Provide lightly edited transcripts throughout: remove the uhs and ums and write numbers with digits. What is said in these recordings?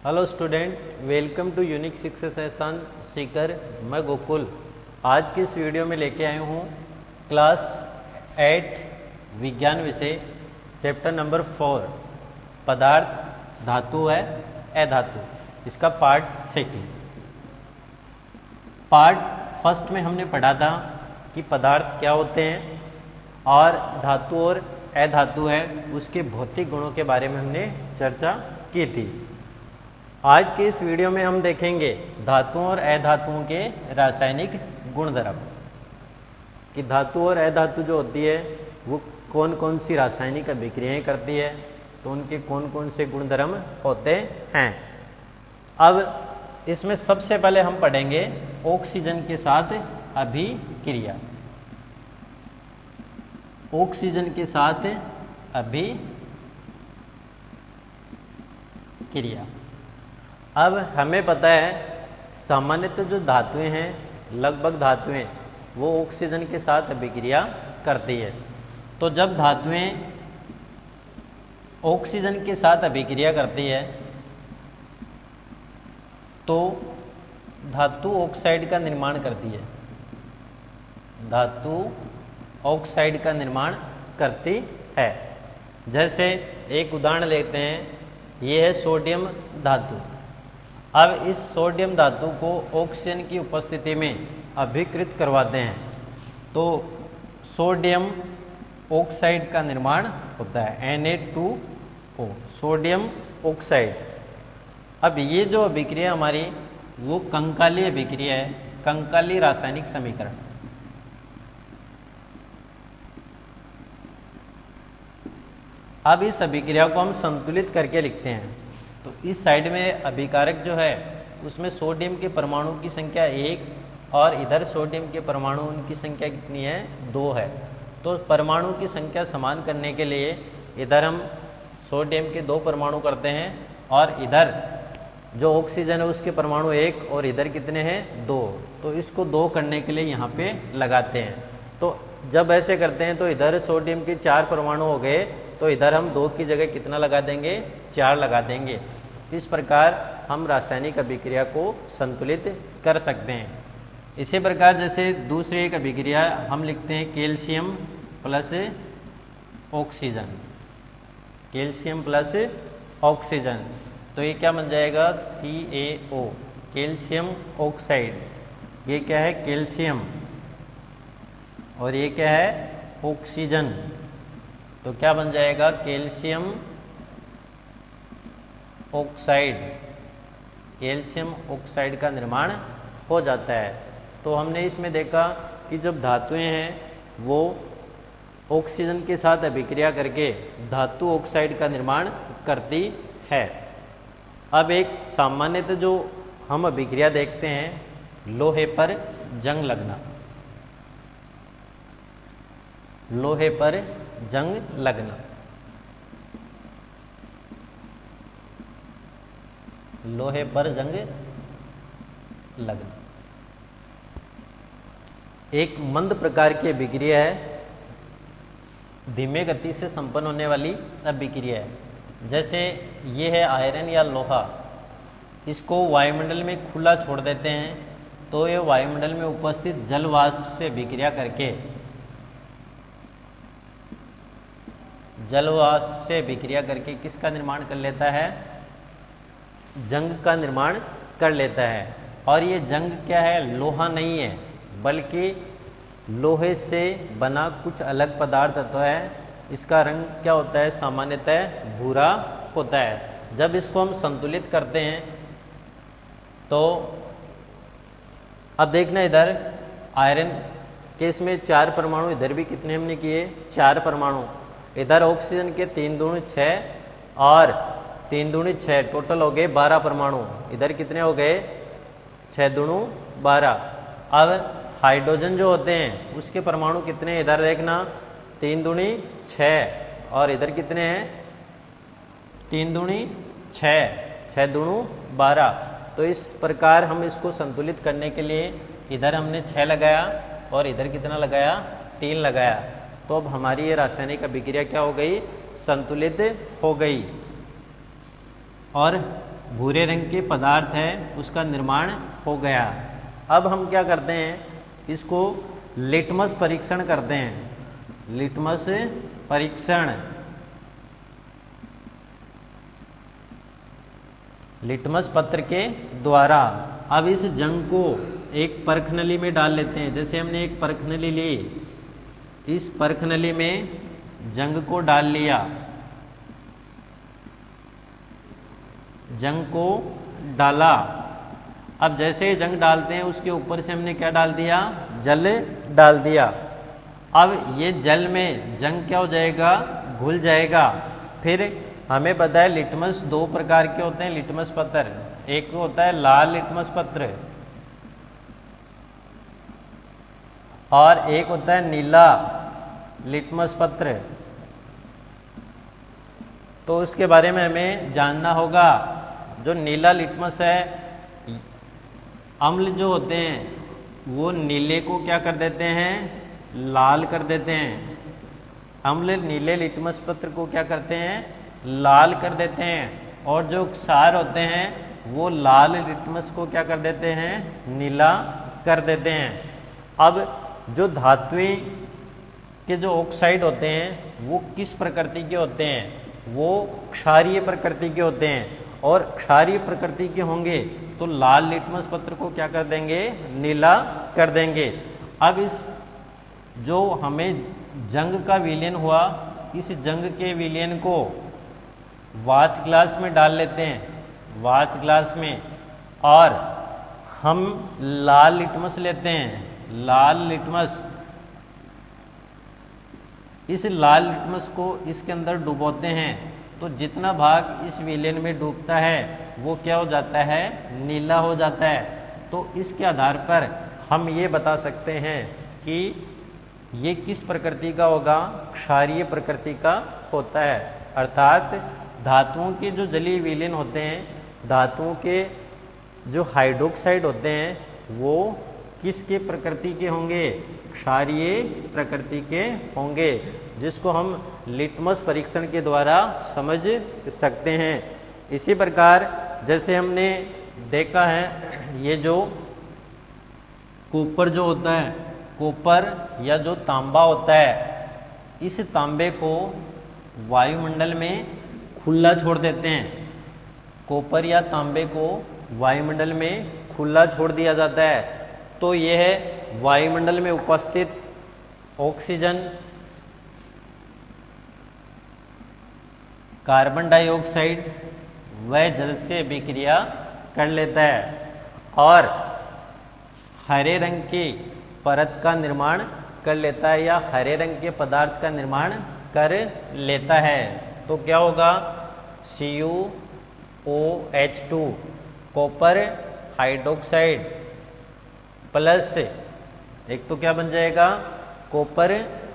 Hello student, welcome to unique Shiksha Sansthan Sikar. मैं गोकुल आज की इस वीडियो में लेके आया हूँ क्लास 8 विज्ञान विषय चैप्टर नंबर 4 पदार्थ धातु है अधातु, इसका पार्ट सेकंड। पार्ट फर्स्ट में हमने पढ़ा था कि पदार्थ क्या होते हैं और धातु और अधातु है उसके भौतिक गुणों के बारे में हमने चर्चा की थी। आज के इस वीडियो में हम देखेंगे धातुओं और अधातुओं के रासायनिक गुणधर्म कि धातु और अधातु जो होती है वो कौन कौन सी रासायनिक अभिक्रियाएं करती है, तो उनके कौन कौन से गुणधर्म होते हैं। अब इसमें सबसे पहले हम पढ़ेंगे ऑक्सीजन के साथ अभिक्रिया। ऑक्सीजन के साथ अभिक्रिया। अब हमें पता है सामान्यतः जो धातुएं हैं, लगभग धातुएं वो ऑक्सीजन के साथ अभिक्रिया करती है। तो जब धातुएं ऑक्सीजन के साथ अभिक्रिया करती है तो धातु ऑक्साइड का निर्माण करती है। धातु ऑक्साइड का निर्माण करती है। जैसे एक उदाहरण लेते हैं, ये है सोडियम धातु। अब इस सोडियम धातु को ऑक्सीजन की उपस्थिति में अभिकृत करवाते हैं तो सोडियम ऑक्साइड का निर्माण होता है, Na2O, सोडियम ऑक्साइड। अब ये जो अभिक्रिया हमारी वो कंकाली अभिक्रिया है, कंकाली रासायनिक समीकरण। अब इस अभिक्रिया को हम संतुलित करके लिखते हैं। तो इस साइड में अभिकारक जो है उसमें सोडियम के परमाणु की संख्या 1 और इधर सोडियम के परमाणु उनकी संख्या कितनी है, 2 है। तो परमाणु की संख्या समान करने के लिए इधर हम सोडियम के 2 परमाणु करते हैं और इधर जो ऑक्सीजन है उसके परमाणु 1 और इधर कितने हैं, 2। तो इसको 2 करने के लिए यहाँ पे लगाते हैं। तो जब ऐसे करते हैं तो इधर सोडियम के 4 परमाणु हो गए, तो इधर हम 2 की जगह कितना लगा देंगे, 4 लगा देंगे। इस प्रकार हम रासायनिक अभिक्रिया को संतुलित कर सकते हैं। इसी प्रकार जैसे दूसरी एक अभिक्रिया हम लिखते हैं calcium plus oxygen. Calcium plus oxygen, तो ये क्या बन जाएगा, CaO, कैल्शियम ऑक्साइड। ये क्या है, कैल्शियम, और ये क्या है, ऑक्सीजन। तो क्या बन जाएगा, कैल्शियम ऑक्साइड। कैल्शियम ऑक्साइड का निर्माण हो जाता है। तो हमने इसमें देखा कि जब धातुएं हैं वो ऑक्सीजन के साथ अभिक्रिया करके धातु ऑक्साइड का निर्माण करती है। अब एक सामान्यतः जो हम अभिक्रिया देखते हैं, लोहे पर जंग लगना। लोहे पर जंग लगना, लोहे पर जंग लगना एक मंद प्रकार की अभिक्रिया है, धीमे गति से संपन्न होने वाली अभिक्रिया है। जैसे ये है आयरन या लोहा, इसको वायुमंडल में खुला छोड़ देते हैं तो ये वायुमंडल में उपस्थित जल वाष्प से अभिक्रिया करके जल वाष्प से अभिक्रिया करके किसका निर्माण कर लेता है, जंग का निर्माण कर लेता है। और ये जंग क्या है, लोहा नहीं है बल्कि लोहे से बना कुछ अलग पदार्थ होता है। इसका रंग क्या होता है, सामान्यतः भूरा होता है। जब इसको हम संतुलित करते हैं तो अब देखना, इधर आयरन के इसमें 4 परमाणु, इधर भी कितने हमने किए, 4 परमाणु। इधर ऑक्सीजन के 3 दूनी 6 और 3 दूनी 6, टोटल हो गए 12 परमाणु। इधर कितने हो गए, 6 दूनी 12। अब हाइड्रोजन जो होते हैं उसके परमाणु कितने, इधर देखना 3 दूनी 6 और इधर कितने हैं, 3 दूनी 6, 6 दूनी 12। तो इस प्रकार हम इसको संतुलित करने के लिए इधर हमने 6 लगाया और इधर कितना लगाया, 3 लगाया। तो अब हमारी ये रासायनिक अभिक्रिया क्या हो गई, संतुलित हो गई। और भूरे रंग के पदार्थ है उसका निर्माण हो गया। अब हम क्या करते हैं, इसको लिटमस परीक्षण करते हैं। लिटमस परीक्षण, लिटमस पत्र के द्वारा। अब इस जंग को एक परख नली में डाल लेते हैं। जैसे हमने एक परख नली ली, इस परख नली में जंग को डाल लिया, जंग को डाला। अब जैसे जंग डालते हैं उसके ऊपर से हमने क्या डाल दिया, जल डाल दिया। अब ये जल में जंग क्या हो जाएगा, घुल जाएगा। फिर हमें पता है लिटमस दो प्रकार के होते हैं लिटमस पत्र। एक होता है लाल लिटमस पत्र और एक होता है नीला लिटमस पत्र। तो उसके बारे में हमें जानना होगा। जो नीला लिटमस है, अम्ल जो होते हैं वो नीले को क्या कर देते हैं, लाल कर देते हैं। अम्ल नीले लिटमस पत्र को क्या करते हैं, लाल कर देते हैं। और जो क्षार होते हैं वो लाल लिटमस को क्या कर देते हैं, नीला कर देते हैं। अब जो धातुएं के जो ऑक्साइड होते हैं वो किस प्रकृति के होते हैं, वो क्षारीय प्रकृति के होते हैं। और क्षारीय प्रकृति के होंगे तो लाल लिटमस पत्र को क्या कर देंगे, नीला कर देंगे। अब इस जो हमें जंग का विलयन हुआ, इस जंग के विलयन को वाच ग्लास में डाल लेते हैं, वाच ग्लास में, और हम लाल लिटमस लेते हैं, लाल लिटमस। इस लाल लिटमस को इसके अंदर डुबोते हैं तो जितना भाग इस विलयन में डूबता है वो क्या हो जाता है, नीला हो जाता है। तो इसके आधार पर हम ये बता सकते हैं कि ये किस प्रकृति का होगा, क्षारीय प्रकृति का होता है। अर्थात धातुओं के जो जलीय विलयन होते हैं, धातुओं के जो हाइड्रोक्साइड होते हैं वो किसके प्रकृति के होंगे, क्षारीय प्रकृति के होंगे, जिसको हम लिटमस परीक्षण के द्वारा समझ सकते हैं। इसी प्रकार जैसे हमने देखा है, ये जो कॉपर जो होता है, कॉपर या जो तांबा होता है, इस तांबे को वायुमंडल में खुला छोड़ देते हैं। कॉपर या तांबे को वायुमंडल में खुला छोड़ दिया जाता है तो यह वायुमंडल में उपस्थित ऑक्सीजन, कार्बन डाइऑक्साइड वह जल से अभिक्रिया कर लेता है और हरे रंग की परत का निर्माण कर लेता है या हरे रंग के पदार्थ का निर्माण कर लेता है। तो क्या होगा, CuOH2 कॉपर हाइड्रोक्साइड प्लस एक तो क्या बन जाएगा, कॉपर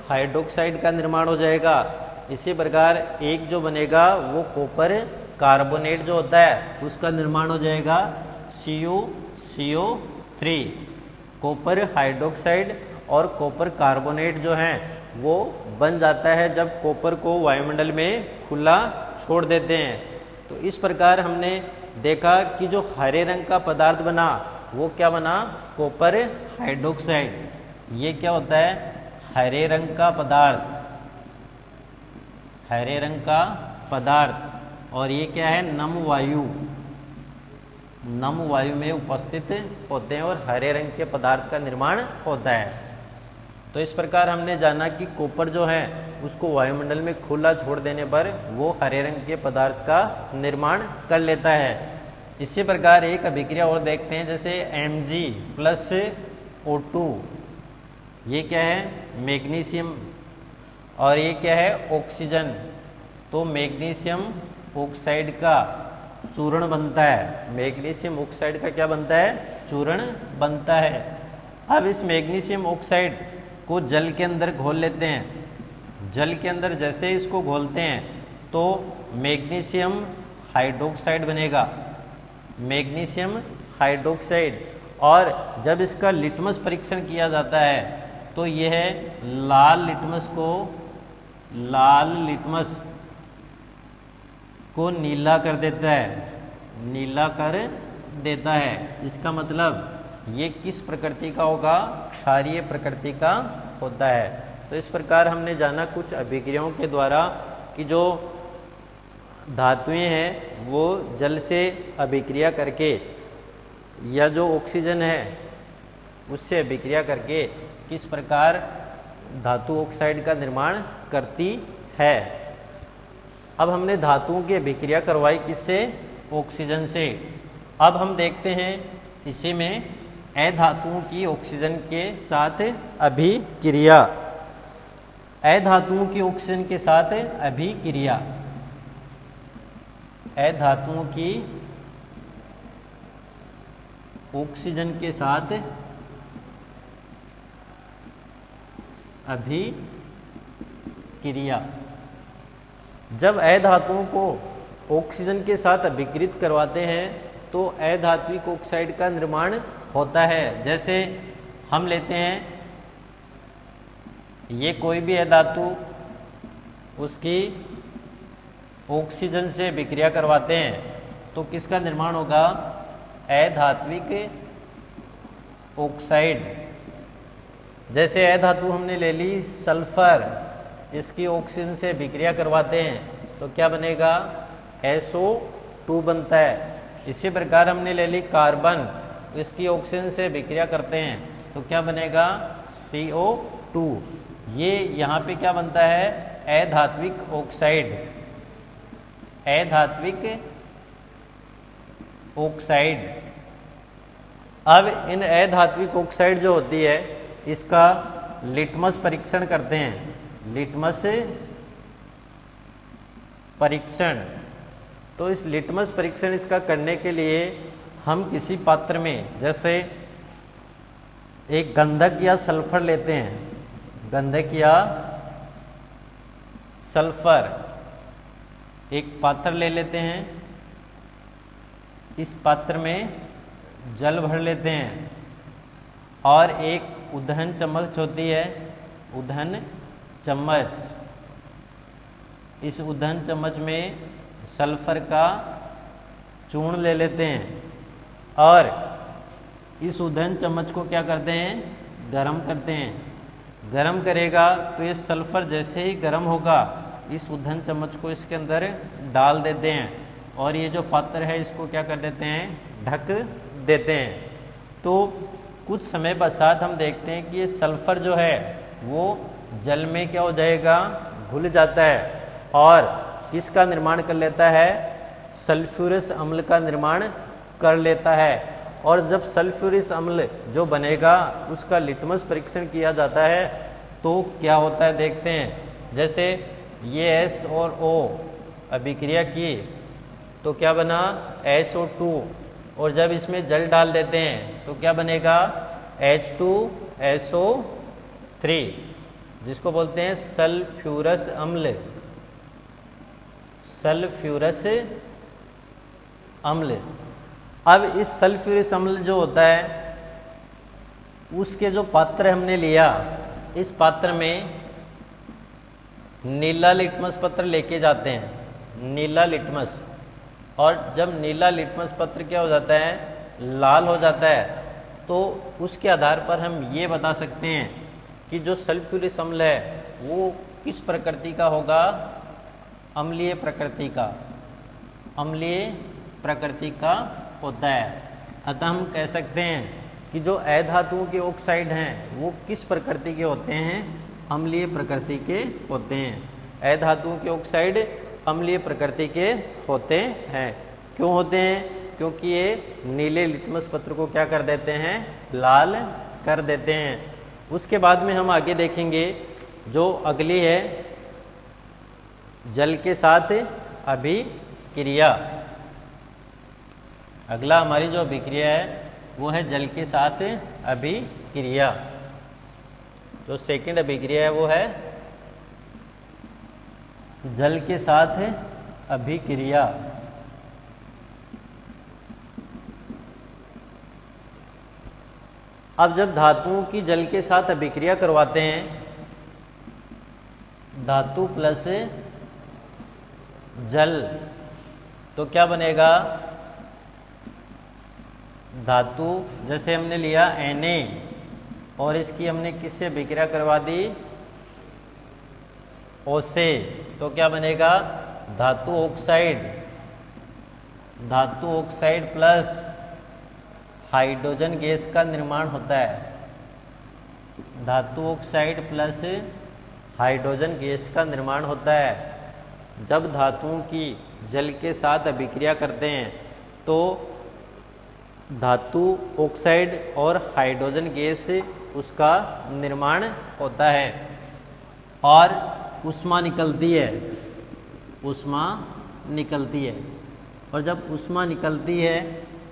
हाइड्रोक्साइड का निर्माण हो जाएगा। इसी प्रकार एक जो बनेगा वो कॉपर कार्बोनेट जो होता है उसका निर्माण हो जाएगा, CuCO3। कॉपर हाइड्रोक्साइड और कॉपर कार्बोनेट जो हैं वो बन जाता है जब कॉपर को वायुमंडल में खुला छोड़ देते हैं। तो इस प्रकार हमने देखा कि जो हरे रंग का पदार्थ बना वो क्या बना, कॉपर हाइड्रोक्साइड। ये क्या होता है, हरे रंग का पदार्थ, हरे रंग का पदार्थ। और ये क्या है, नम वायु, नम वायु में उपस्थित होते हैं और हरे रंग के पदार्थ का निर्माण होता है। तो इस प्रकार हमने जाना कि कॉपर जो है उसको वायुमंडल में खुला छोड़ देने पर वो हरे रंग के पदार्थ का निर्माण कर लेता है। इसी प्रकार एक अभिक्रिया और देखते हैं, जैसे Mg+O2, ये क्या है, मैग्नीशियम, और ये क्या है, ऑक्सीजन। तो मैग्नीशियम ऑक्साइड का चूर्ण बनता है, मैग्नीशियम ऑक्साइड का क्या बनता है, चूर्ण बनता है। अब इस मैग्नीशियम ऑक्साइड को जल के अंदर घोल लेते हैं। जल के अंदर जैसे इसको घोलते हैं तो मैग्नीशियम हाइड्रोक्साइड बनेगा, मैग्नीशियम हाइड्रोक्साइड। और जब इसका लिटमस परीक्षण किया जाता है तो यह लाल लिटमस को नीला कर देता है, नीला कर देता है। इसका मतलब ये किस प्रकृति का होगा? क्षारीय प्रकृति का होता है। तो इस प्रकार हमने जाना कुछ अभिक्रियाओं के द्वारा कि जो धातुएं हैं वो जल से अभिक्रिया करके या जो ऑक्सीजन है उससे अभिक्रिया करके किस प्रकार धातु ऑक्साइड का निर्माण करती है। अब हमने धातुओं की अभिक्रिया करवाई किससे? ऑक्सीजन से। अब हम देखते हैं इसी में अधातुओं की ऑक्सीजन के साथ अभिक्रिया। अधातुओं की ऑक्सीजन के साथ अभिक्रिया, अधातुओं की ऑक्सीजन के साथ अभिक्रिया। जब अधातुओं को ऑक्सीजन के साथ अभिक्रित करवाते हैं तो अधात्विक ऑक्साइड का निर्माण होता है। जैसे हम लेते हैं ये कोई भी अधातु, उसकी ऑक्सीजन से अभिक्रिया करवाते हैं तो किसका निर्माण होगा? अधात्विक ऑक्साइड। जैसे अधातु हमने ले ली सल्फर, इसकी ऑक्सीजन से अभिक्रिया करवाते हैं तो क्या बनेगा? SO2 बनता है। इसी प्रकार हमने ले ली कार्बन, इसकी ऑक्सीजन से अभिक्रिया करते हैं तो क्या बनेगा? CO2। ये यहाँ पे क्या बनता है? अधात्विक ऑक्साइड, अधात्विक ऑक्साइड। अब इन अधात्विक ऑक्साइड जो होती है इसका लिटमस परीक्षण करते हैं। लिटमस परीक्षण, तो इस लिटमस परीक्षण इसका करने के लिए हम किसी पात्र में जैसे एक गंधक या सल्फर लेते हैं, गंधक या सल्फर एक पात्र ले लेते हैं। इस पात्र में जल भर लेते हैं और एक उद्दहन चम्मच होती है, उद्दहन चम्मच। इस उद्दहन चम्मच में सल्फर का चूर्ण ले लेते हैं और इस उद्दहन चम्मच को क्या करते हैं? गरम करते हैं। गरम करेगा तो ये सल्फर जैसे ही गरम होगा इस उद्दहन चम्मच को इसके अंदर डाल देते हैं और ये जो पात्र है इसको क्या कर देते हैं? ढक देते हैं। तो कुछ समय पश्चात हम देखते हैं कि ये सल्फर जो है वो जल में क्या हो जाएगा? घुल जाता है और किसका निर्माण कर लेता है? सल्फ्यूरस अम्ल का निर्माण कर लेता है। और जब सल्फ्यूरिक अम्ल जो बनेगा उसका लिटमस परीक्षण किया जाता है तो क्या होता है देखते हैं। जैसे ये S और O अभिक्रिया की तो क्या बना? SO2। और जब इसमें जल डाल देते हैं तो क्या बनेगा? H2SO3, जिसको बोलते हैं सल्फ्यूरस अम्ल, सल्फ्यूरस अम्ल। अब इस सल्फ्यूरिक अम्ल जो होता है उसके जो पात्र हमने लिया, इस पात्र में नीला लिटमस पत्र लेके जाते हैं, नीला लिटमस। और जब नीला लिटमस पत्र क्या हो जाता है? लाल हो जाता है, तो उसके आधार पर हम ये बता सकते हैं कि जो सल्फ्यूरिक अम्ल है वो किस प्रकृति का होगा? अम्लीय प्रकृति का, अम्लीय प्रकृति का होता है। अतः हम कह सकते हैं कि जो अधातुओं के ऑक्साइड हैं वो किस प्रकृति के होते हैं? अम्लीय प्रकृति के होते हैं। अधातुओं के ऑक्साइड अम्लीय प्रकृति के होते हैं। क्यों होते हैं? क्योंकि ये नीले लिटमस पत्र को क्या कर देते हैं? लाल कर देते हैं। उसके बाद में हम आगे देखेंगे जो अगली है जल के साथ अभिक्रिया। अगला हमारी जो अभिक्रिया है वो है जल के साथ अभिक्रिया। जो सेकंड अभिक्रिया है वो है जल के साथ अभिक्रिया। अब जब धातुओं की जल के साथ अभिक्रिया करवाते हैं, धातु प्लस जल, तो क्या बनेगा? धातु जैसे हमने लिया Na और इसकी हमने किससे अभिक्रिया करवा दी, O से, तो क्या बनेगा, धातु ऑक्साइड प्लस हाइड्रोजन गैस का निर्माण होता है। धातु ऑक्साइड प्लस हाइड्रोजन गैस का निर्माण होता है। जब धातुओं की जल के साथ अभिक्रिया करते हैं तो धातु ऑक्साइड और हाइड्रोजन गैस उसका निर्माण होता है और ऊष्मा निकलती है। और जब ऊष्मा निकलती है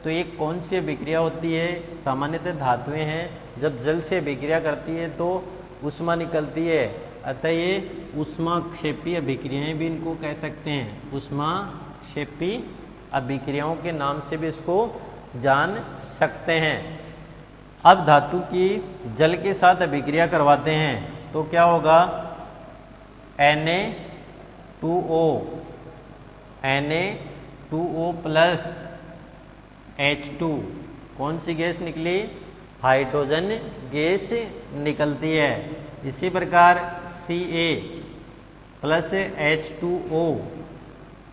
तो ये कौन सी अभिक्रिया होती है, सामान्यतः धातुएं हैं, जब जल से अभिक्रिया करती है तो ऊष्मा निकलती है, अतः ये ऊष्माक्षेपी अभिक्रियाएं भी इनको कह सकते हैं। ऊष्माक्षेपी अभिक्रियाओं के नाम से भी इसको जान सकते हैं। अब धातु की जल के साथ अभिक्रिया करवाते हैं तो क्या होगा, Na2O प्लस H2, कौन सी गैस निकली, हाइड्रोजन गैस निकलती है। इसी प्रकार Ca प्लस H2O,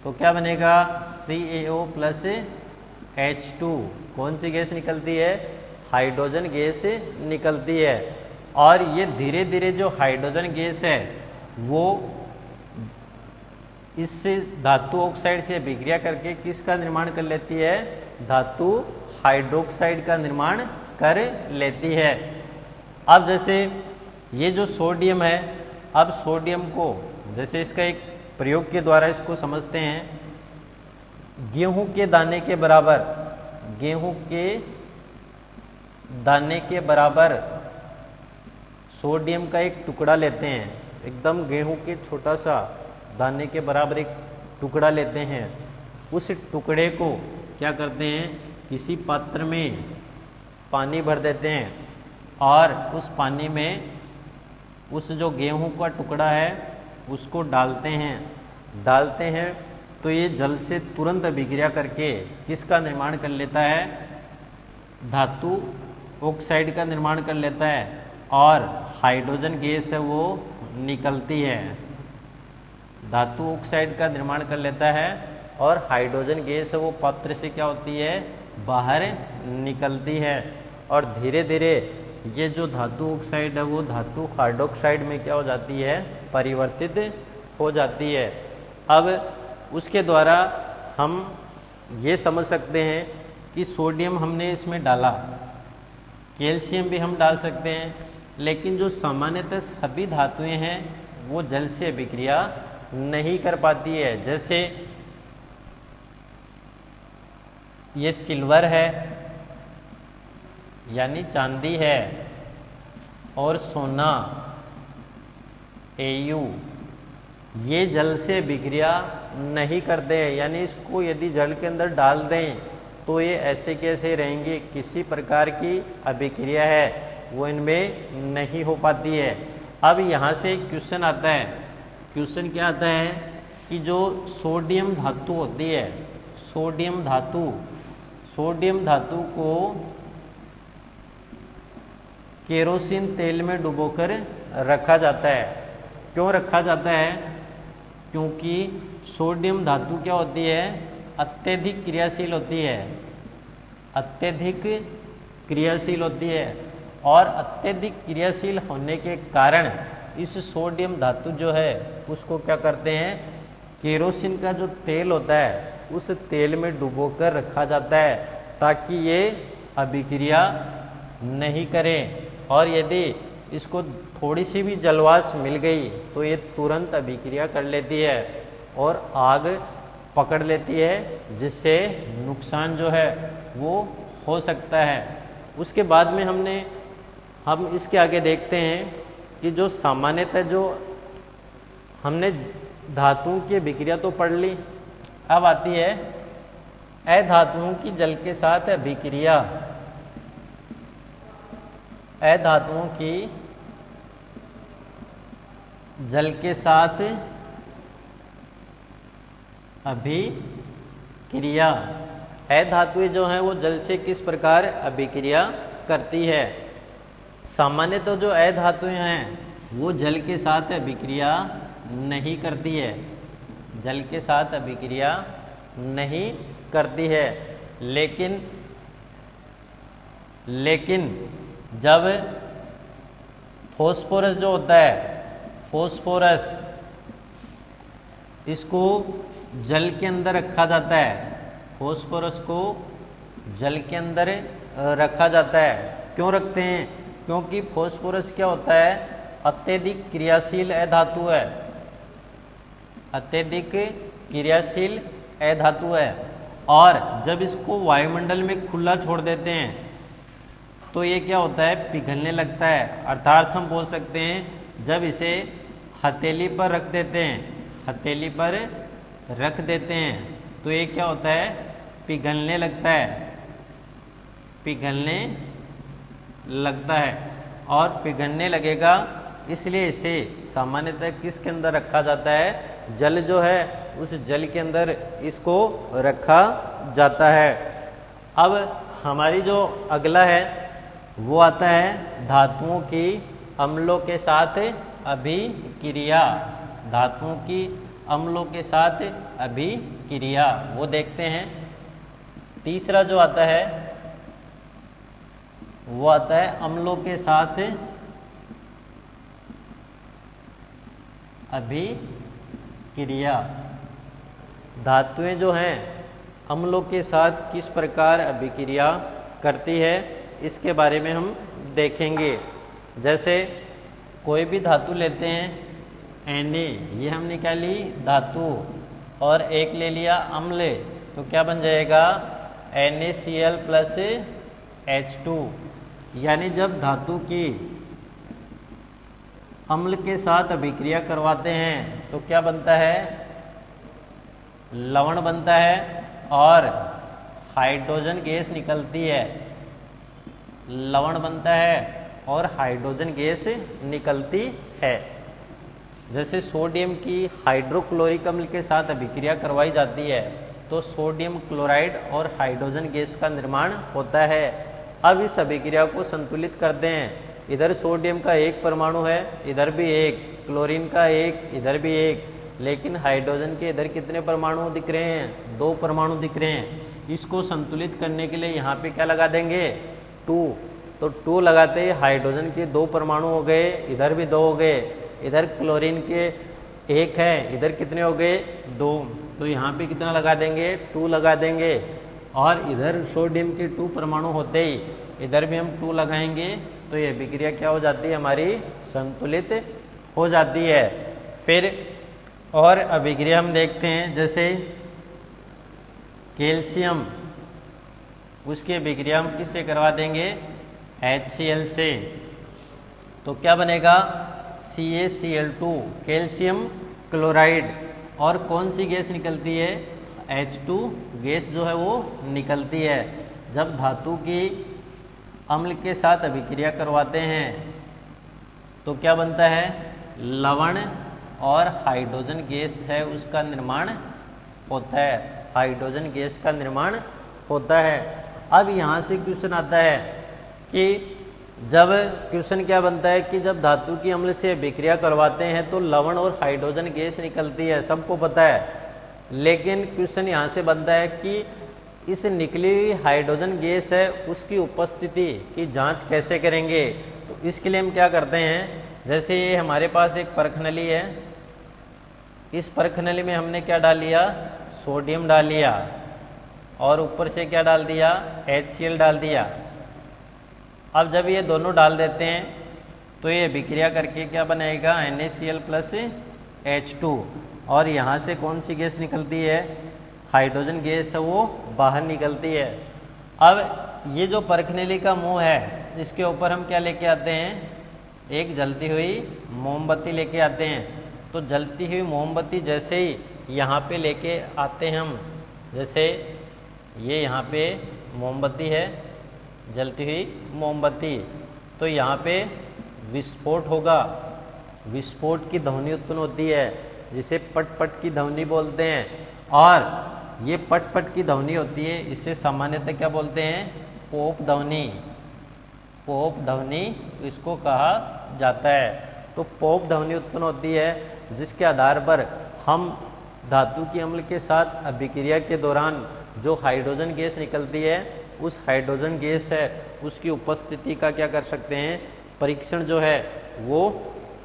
तो क्या बनेगा, CaO प्लस H2, कौन सी गैस निकलती है, हाइड्रोजन गैस निकलती है। और ये धीरे धीरे जो हाइड्रोजन गैस है वो इस धातु ऑक्साइड से अभिक्रिया करके किसका निर्माण कर लेती है, धातु हाइड्रोक्साइड का निर्माण कर लेती है। अब जैसे ये जो सोडियम है, अब सोडियम को जैसे इसका एक प्रयोग के द्वारा इसको समझते हैं। गेहूं के दाने के बराबर सोडियम का एक टुकड़ा लेते हैं, एकदम गेहूं के छोटा सा दाने के बराबर एक टुकड़ा लेते हैं। उस टुकड़े को क्या करते हैं, किसी पात्र में पानी भर देते हैं और उस पानी में उस जो गेहूं का टुकड़ा है उसको डालते हैं तो ये जल से तुरंत अभिक्रिया करके किसका निर्माण कर लेता है, धातु ऑक्साइड का निर्माण कर लेता है और हाइड्रोजन गैस है वो निकलती है। धातु ऑक्साइड का निर्माण कर लेता है और हाइड्रोजन गैस है वो पात्र से क्या होती है, बाहर निकलती है। और धीरे धीरे ये जो धातु ऑक्साइड है वो धातु हाइड्रोक्साइड में क्या हो जाती है, परिवर्तित हो जाती है। अब उसके द्वारा हम ये समझ सकते हैं कि सोडियम हमने इसमें डाला, कैल्शियम भी हम डाल सकते हैं, लेकिन जो सामान्यतः सभी धातुएं हैं वो जल से अभिक्रिया नहीं कर पाती है। जैसे ये सिल्वर है यानी चांदी है और सोना Au, ये जल से अभिक्रिया नहीं करते हैं, यानी इसको यदि जल के अंदर डाल दें तो ये ऐसे कैसे रहेंगे, किसी प्रकार की अभिक्रिया है वो इनमें नहीं हो पाती है। अब यहाँ से क्वेश्चन आता है, क्वेश्चन क्या आता है कि जो सोडियम धातु होती है, सोडियम धातु को केरोसिन तेल में डुबोकर रखा जाता है। क्यों रखा जाता है, क्योंकि सोडियम धातु क्या होती है, अत्यधिक क्रियाशील होती है और अत्यधिक क्रियाशील होने के कारण इस सोडियम धातु जो है उसको क्या करते हैं, केरोसिन का जो तेल होता है उस तेल में डुबोकर रखा जाता है ताकि ये अभिक्रिया नहीं करे। और यदि इसको थोड़ी सी भी जलवाष्प मिल गई तो ये तुरंत अभिक्रिया कर लेती है और आग पकड़ लेती है, जिससे नुकसान जो है वो हो सकता है। उसके बाद में हम इसके आगे देखते हैं कि जो सामान्यतः जो हमने धातुओं की अभिक्रिया तो पढ़ ली, अब आती है अधातुओं की जल के साथ अभिक्रिया। अधातुओं की जल के साथ अभिक्रिया। अधातुएं जो हैं वो जल से किस प्रकार अभिक्रिया करती है। सामान्य तो जो अधातुएं हैं वो जल के साथ अभिक्रिया नहीं करती है, जल के साथ अभिक्रिया नहीं करती है। लेकिन जब फॉस्फोरस जो होता है, फॉस्फोरस इसको जल के अंदर रखा जाता है, फॉस्फोरस को जल के अंदर रखा जाता है। क्यों रखते हैं? क्योंकि फॉस्फोरस क्या होता है, अत्यधिक क्रियाशील अधातु है, अत्यधिक क्रियाशील अधातु है। और जब इसको वायुमंडल में खुला छोड़ देते हैं तो ये क्या होता है, पिघलने लगता है। अर्थात हम बोल सकते हैं जब इसे हथेली पर रख देते हैं, हथेली पर रख देते हैं तो ये क्या होता है, पिघलने लगता है, पिघलने लगता है। और पिघलने लगेगा इसलिए इसे सामान्यतः किसके अंदर रखा जाता है, जल जो है उस जल के अंदर इसको रखा जाता है। अब हमारी जो अगला है वो आता है धातुओं की अम्लों के साथ अभिक्रिया, धातुओं की अम्लों के साथ अभिक्रिया वो देखते हैं। तीसरा जो आता है वो आता है अम्लों के साथ अभिक्रिया। धातुएं जो हैं अम्लों के साथ किस प्रकार अभिक्रिया करती है इसके बारे में हम देखेंगे। जैसे कोई भी धातु लेते हैं, Na ये हमने क्या ली, धातु, और एक ले लिया अम्ल, तो क्या बन जाएगा NaCl प्लस H2। यानी जब धातु की अम्ल के साथ अभिक्रिया करवाते हैं तो क्या बनता है, लवण बनता है और हाइड्रोजन गैस निकलती है, लवण बनता है और हाइड्रोजन गैस निकलती है। जैसे सोडियम की हाइड्रोक्लोरिक अम्ल के साथ अभिक्रिया करवाई जाती है तो सोडियम क्लोराइड और हाइड्रोजन गैस का निर्माण होता है। अब इस अभिक्रिया को संतुलित करते हैं, इधर सोडियम का एक परमाणु है, इधर भी एक, क्लोरीन का एक, इधर भी एक, लेकिन हाइड्रोजन के इधर कितने परमाणु दिख रहे हैं, 2 परमाणु दिख रहे हैं। इसको संतुलित करने के लिए यहाँ पे क्या लगा देंगे, 2, तो 2 लगाते ही हाइड्रोजन के 2 परमाणु हो गए, इधर भी 2 हो गए, इधर क्लोरीन के 1 है, इधर कितने हो गए, 2, तो यहाँ पे कितना लगा देंगे, 2 लगा देंगे। और इधर सोडियम के 2 परमाणु होते ही इधर भी हम 2 लगाएंगे तो ये अभिक्रिया क्या हो जाती है, हमारी संतुलित हो जाती है। फिर और अभिक्रिया हम देखते हैं, जैसे कैल्शियम, उसकी अभिक्रिया हम किससे करवा देंगे, HCl से, तो क्या बनेगा CaCl2, कैल्शियम क्लोराइड, और कौन सी गैस निकलती है, H2 गैस जो है वो निकलती है। जब धातु की अम्ल के साथ अभिक्रिया करवाते हैं तो क्या बनता है, लवण और हाइड्रोजन गैस है उसका निर्माण होता है, हाइड्रोजन गैस का निर्माण होता है। अब यहाँ से क्वेश्चन आता है कि जब क्वेश्चन क्या बनता है कि जब धातु की अम्ल से अभिक्रिया करवाते हैं तो लवण और हाइड्रोजन गैस निकलती है, सबको पता है। लेकिन क्वेश्चन यहाँ से बनता है कि इस निकली हुई हाइड्रोजन गैस है उसकी उपस्थिति की जांच कैसे करेंगे। तो इसके लिए हम क्या करते हैं, जैसे ये हमारे पास एक परख नली है, इस परख नली में हमने क्या डाल लिया, सोडियम डाल लिया और ऊपर से क्या डाल दिया, HCl डाल दिया। अब जब ये दोनों डाल देते हैं तो ये अभिक्रिया करके क्या बनाएगा, NaCl प्लस H2, और यहाँ से कौन सी गैस निकलती है, हाइड्रोजन गैस है वो बाहर निकलती है। अब ये जो परख नली का मुंह है इसके ऊपर हम क्या लेके आते हैं, एक जलती हुई मोमबत्ती लेके आते हैं। तो जलती हुई मोमबत्ती जैसे ही यहाँ पे लेके आते हैं हम, जैसे ये यहाँ पे मोमबत्ती है, जलती हुई मोमबत्ती, तो यहाँ पे विस्फोट होगा, विस्फोट की ध्वनि उत्पन्न होती है जिसे पट पट की ध्वनि बोलते हैं। और ये पट पट की ध्वनि होती है, इसे सामान्यतः क्या बोलते हैं? पोप ध्वनि। पोप ध्वनि इसको कहा जाता है। तो पोप ध्वनि उत्पन्न होती है जिसके आधार पर हम धातु की अम्ल के साथ अभिक्रिया के दौरान जो हाइड्रोजन गैस निकलती है, उस हाइड्रोजन गैस है उसकी उपस्थिति का क्या कर सकते हैं? परीक्षण जो है वो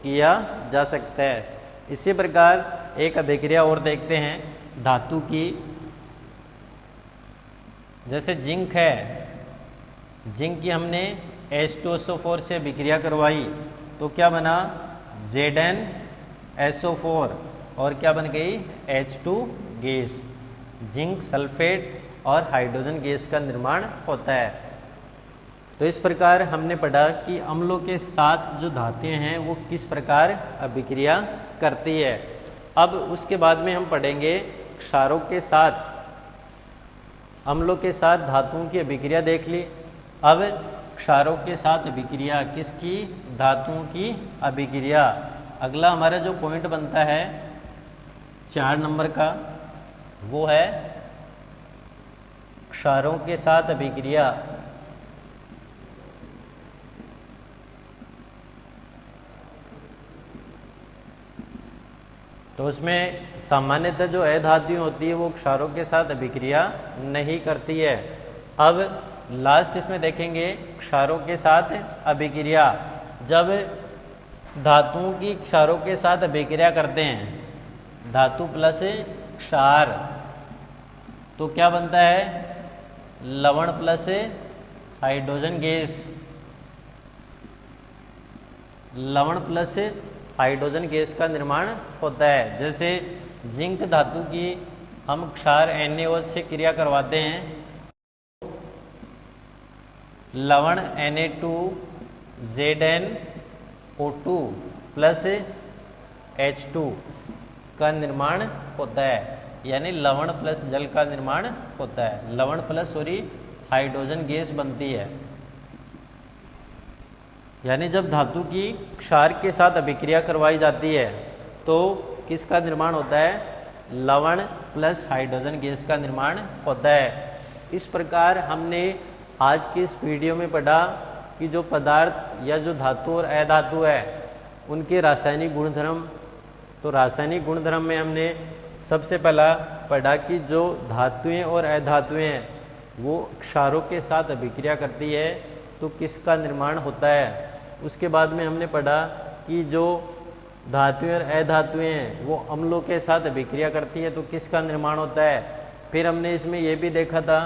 किया जा सकता है। इसी प्रकार एक अभिक्रिया और देखते हैं धातु की, जैसे जिंक है। जिंक की हमने H2SO4 से अभिक्रिया करवाई तो क्या बना? ZnSO4 और क्या बन गई? H2 gas. जिंक सल्फेट और हाइड्रोजन गैस का निर्माण होता है। तो इस प्रकार हमने पढ़ा कि अम्लों के साथ जो धातुएं हैं वो किस प्रकार अभिक्रिया करती है। अब उसके बाद में हम पढ़ेंगे क्षारों के साथ, अम्लों के साथ धातुओं की अभिक्रिया देख ली। अब क्षारों के साथ अभिक्रिया किसकी? धातुओं की अभिक्रिया। अगला हमारा जो पॉइंट बनता है 4 नंबर का, वो है क्षारों के साथ अभिक्रिया। तो उसमें सामान्यतः जो अधातुएं होती है वो क्षारों के साथ अभिक्रिया नहीं करती है। अब लास्ट इसमें देखेंगे क्षारों के साथ अभिक्रिया। जब धातुओं की क्षारों के साथ अभिक्रिया करते हैं, धातु प्लस क्षार, तो क्या बनता है? लवण प्लस हाइड्रोजन गैस। लवण प्लस हाइड्रोजन गैस का निर्माण होता है। जैसे जिंक धातु की हम क्षार NaOH से क्रिया करवाते हैं, लवण Na2ZnO2 प्लस H2 का निर्माण होता है, यानी लवण प्लस जल का निर्माण होता है। लवण प्लस हाइड्रोजन गैस बनती है। यानी जब धातु की क्षार के साथ अभिक्रिया करवाई जाती है तो किसका निर्माण होता है? लवण प्लस हाइड्रोजन गैस का निर्माण होता है। इस प्रकार हमने आज की इस वीडियो में पढ़ा कि जो पदार्थ या जो धातु और अधातु है उनके रासायनिक गुणधर्म। तो रासायनिक गुणधर्म में हमने सबसे पहला पढ़ा कि जो धातुएं और अधातुएं हैं वो क्षारों के साथ अभिक्रिया करती है तो किसका निर्माण होता है। उसके बाद में हमने पढ़ा कि जो धातुएं और अधातुएं हैं वो अम्लों के साथ अभिक्रिया करती है तो किसका निर्माण होता है। फिर हमने इसमें यह भी देखा था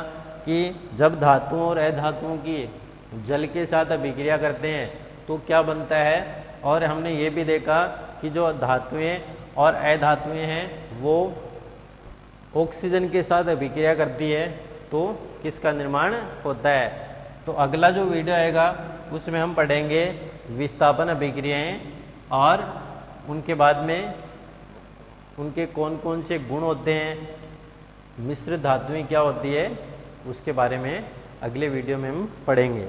कि जब धातुओं और अधातुओं की जल के साथ अभिक्रिया करते हैं तो क्या बनता है। और हमने ये भी देखा कि जो धातुएं और अधातुएं हैं वो ऑक्सीजन के साथ अभिक्रिया करती है तो किसका निर्माण होता है। तो अगला जो वीडियो आएगा उसमें हम पढ़ेंगे विस्थापन अभिक्रियाएं और उनके बाद में उनके कौन कौन से गुण होते हैं, मिश्र धातुएं क्या होती है, उसके बारे में अगले वीडियो में हम पढ़ेंगे।